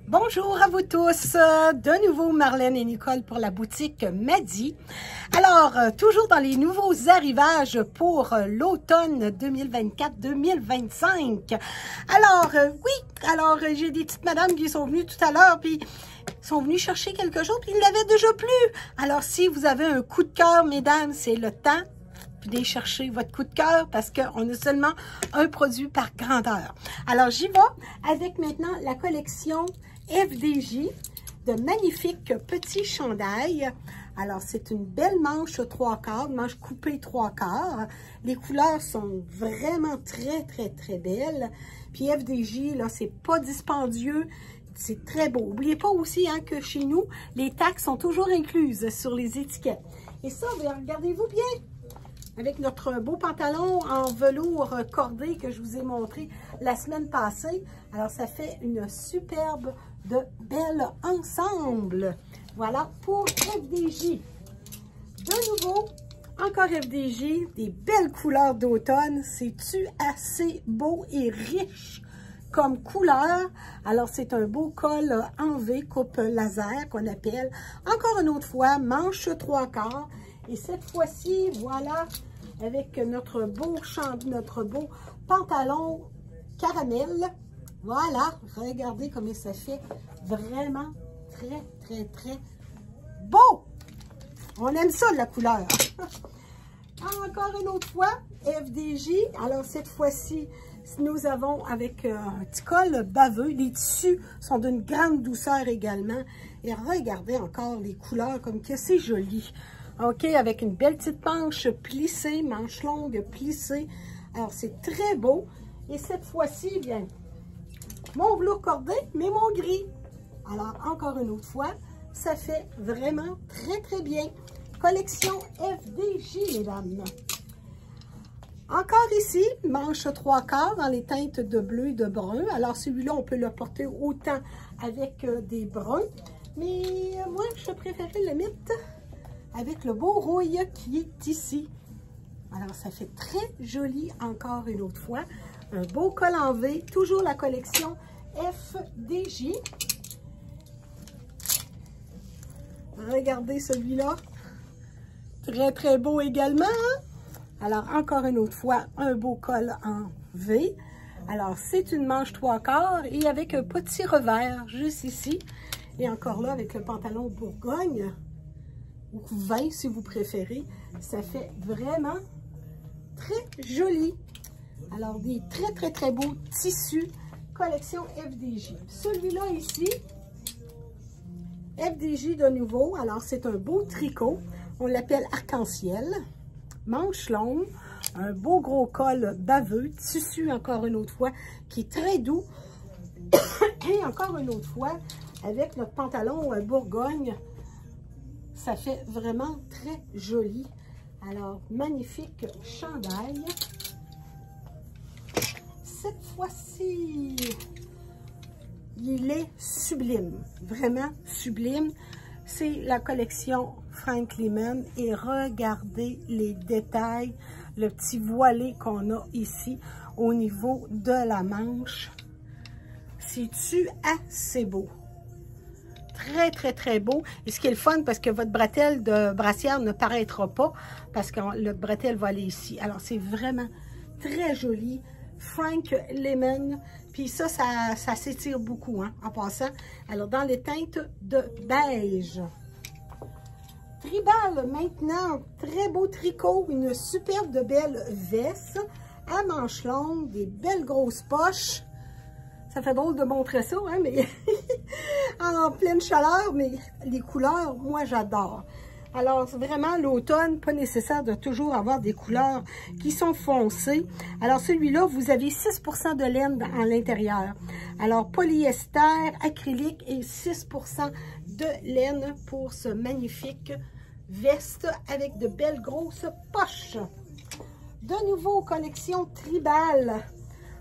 Bonjour à vous tous, de nouveau Marlène et Nicole pour la boutique Madi. Alors, toujours dans les nouveaux arrivages pour l'automne 2024-2025. Alors, j'ai des petites madames qui sont venues tout à l'heure, puis sont venues chercher quelque chose, puis ils l'avaient déjà plus. Alors, si vous avez un coup de cœur, mesdames, c'est le temps d'aller chercher votre coup de cœur parce qu'on a seulement un produit par grandeur. Alors, j'y vais avec maintenant la collection FDJ de magnifiques petits chandails. Alors, c'est une belle manche 3/4, manche coupée 3/4. Les couleurs sont vraiment très belles. Puis FDJ, là, c'est pas dispendieux. C'est très beau. N'oubliez pas aussi hein, que chez nous, les taxes sont toujours incluses sur les étiquettes. Et ça, regardez-vous bien. Avec notre beau pantalon en velours cordé que je vous ai montré la semaine passée. Alors, ça fait une superbe de belle ensemble. Voilà pour FDJ. De nouveau, encore FDJ, des belles couleurs d'automne. C'est-tu assez beau et riche comme couleur? Alors, c'est un beau col en V, coupe laser qu'on appelle. Encore une autre fois, manche 3/4. Et cette fois-ci, voilà, avec notre beau pantalon caramel. Voilà, regardez comme ça fait vraiment très beau. On aime ça, la couleur. Encore une autre fois, FDJ. Alors, cette fois-ci, nous avons avec un petit col baveux. Les tissus sont d'une grande douceur également. Et regardez encore les couleurs, comme que c'est joli. OK, avec une belle petite manche plissée, manche longue plissée. Alors, c'est très beau. Et cette fois-ci, bien, mon velours cordé, mais mon gris. Alors, encore une autre fois, ça fait vraiment très bien. Collection FDJ, mesdames. Encore ici, manche 3/4 dans les teintes de bleu et de brun. Alors, celui-là, on peut le porter autant avec des bruns. Mais moi, je préférais le mettre avec le beau rouille qui est ici. Alors, ça fait très joli encore une autre fois. Un beau col en V, toujours la collection FDJ. Regardez celui-là. Très beau également. Hein? Alors, encore une autre fois, un beau col en V. Alors, c'est une manche 3/4 et avec un petit revers juste ici. Et encore là, avec le pantalon Bourgogne. Ou 20 si vous préférez. Ça fait vraiment très joli. Alors, des très beaux tissus. Collection FDJ. Celui-là ici, FDJ de nouveau. Alors, c'est un beau tricot. On l'appelle arc-en-ciel. Manche longue. Un beau gros col baveux. Tissu, encore une autre fois, qui est très doux. Et encore une autre fois, avec notre pantalon Bourgogne. Ça fait vraiment très joli. Alors, magnifique chandail. Cette fois-ci, il est sublime. Vraiment sublime. C'est la collection Frank Lehman. Et regardez les détails. Le petit voilé qu'on a ici au niveau de la manche. C'est-tu assez beau? Très beau. Et ce qui est le fun, parce que votre bretelle de brassière ne paraîtra pas, parce que le bretelle va aller ici. Alors, c'est vraiment très joli. Frank Lehman. Puis ça s'étire beaucoup, hein, en passant. Alors, dans les teintes de beige. Tribal, maintenant. Très beau tricot. Une superbe de belle veste. À manches longues. Des belles grosses poches. Ça fait drôle de montrer ça, hein, mais en pleine chaleur, mais les couleurs, moi, j'adore. Alors, vraiment, l'automne, pas nécessaire de toujours avoir des couleurs qui sont foncées. Alors, celui-là, vous avez 6% de laine à l'intérieur. Alors, polyester, acrylique et 6% de laine pour ce magnifique veste avec de belles grosses poches. De nouveau, collection Tribal.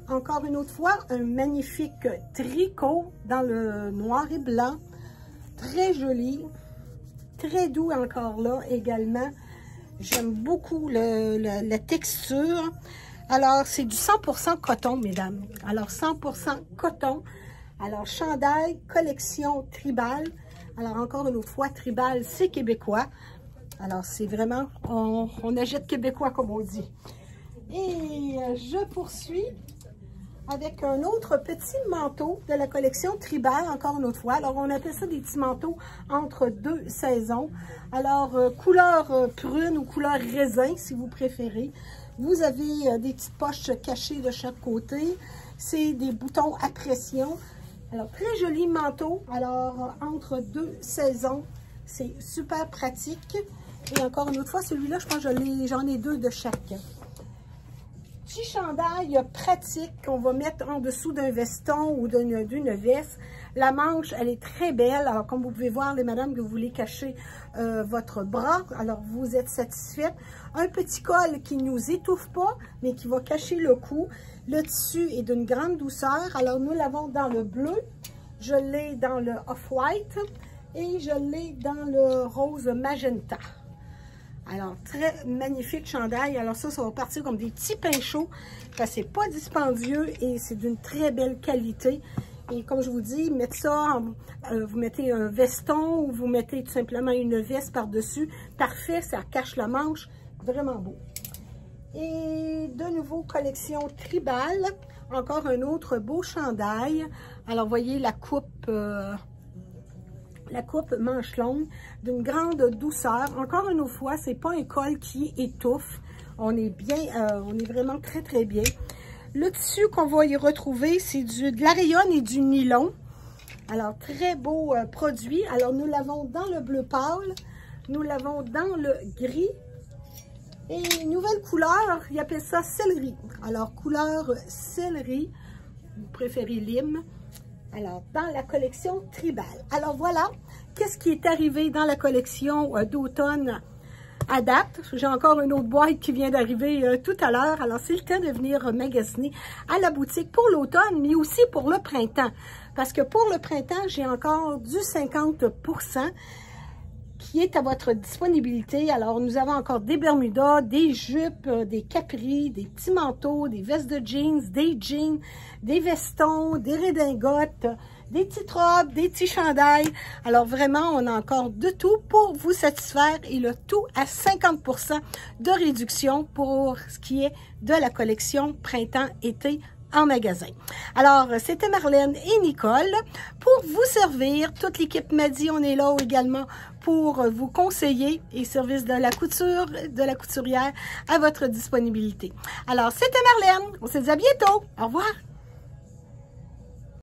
Encore une autre fois, un magnifique tricot dans le noir et blanc. Très joli. Très doux encore là également. J'aime beaucoup la texture. Alors, c'est du 100% coton, mesdames. Alors, 100% coton Alors, chandail, collection tribal. Alors, encore une autre fois, tribal, c'est québécois. Alors, c'est vraiment, on achète québécois, comme on dit. Et je poursuis avec un autre petit manteau de la collection tribal, encore une autre fois. Alors, on appelle ça des petits manteaux entre deux saisons. Alors, couleur prune ou couleur raisin, si vous préférez. Vous avez des petites poches cachées de chaque côté. C'est des boutons à pression. Alors, très joli manteau. Alors, entre deux saisons, c'est super pratique. Et encore une autre fois, celui-là, je pense que j'en ai deux de chaque. Petit chandail pratique qu'on va mettre en dessous d'un veston ou d'une veste. La manche, elle est très belle. Alors, comme vous pouvez voir, les madames, que vous voulez cacher votre bras, alors vous êtes satisfaite. Un petit col qui ne nous étouffe pas, mais qui va cacher le cou. Le tissu est d'une grande douceur. Alors, nous l'avons dans le bleu. Je l'ai dans le off-white et je l'ai dans le rose magenta. Alors, très magnifique chandail. Alors ça va partir comme des petits pains chauds. C'est pas dispendieux et c'est d'une très belle qualité. Et comme je vous dis, mettre ça, vous mettez un veston ou vous mettez tout simplement une veste par-dessus. Parfait, ça cache la manche. Vraiment beau. Et de nouveau, collection tribal. Encore un autre beau chandail. Alors, voyez la coupe manche longue, d'une grande douceur. Encore une fois, c'est pas un col qui étouffe. On est bien, on est vraiment très, très bien. Le tissu qu'on va y retrouver, c'est de la rayonne et du nylon. Alors, très beau produit. Alors, nous l'avons dans le bleu pâle. Nous l'avons dans le gris. Et nouvelle couleur, ils appellent ça céleri. Alors, couleur céleri, vous préférez lime. Alors, dans la collection tribale. Alors, voilà, qu'est-ce qui est arrivé dans la collection d'automne à date. J'ai encore une autre boîte qui vient d'arriver tout à l'heure. Alors, c'est le temps de venir magasiner à la boutique pour l'automne, mais aussi pour le printemps. Parce que pour le printemps, j'ai encore du 50% qui est à votre disponibilité. Alors, nous avons encore des bermudas, des jupes, des capris, des petits manteaux, des vestes de jeans, des vestons, des redingotes, des petites robes, des petits chandails. Alors, vraiment, on a encore de tout pour vous satisfaire et le tout à 50% de réduction pour ce qui est de la collection printemps-été en magasin. Alors, c'était Marlène et Nicole pour vous servir. Toute l'équipe m'a dit, on est là également pour vous conseiller et service de la couture, de la couturière à votre disponibilité. Alors, c'était Marlène. On se dit à bientôt. Au revoir.